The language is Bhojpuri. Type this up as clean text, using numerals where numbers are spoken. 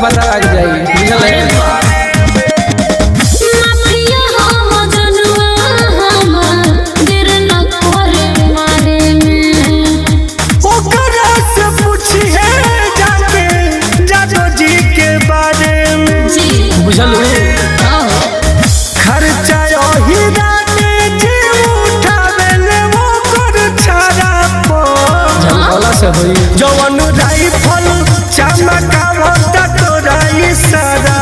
पता लग जाई बुझल है। बुझल खर्चा से होई जवन राइफल चमकावत तोरा इशारा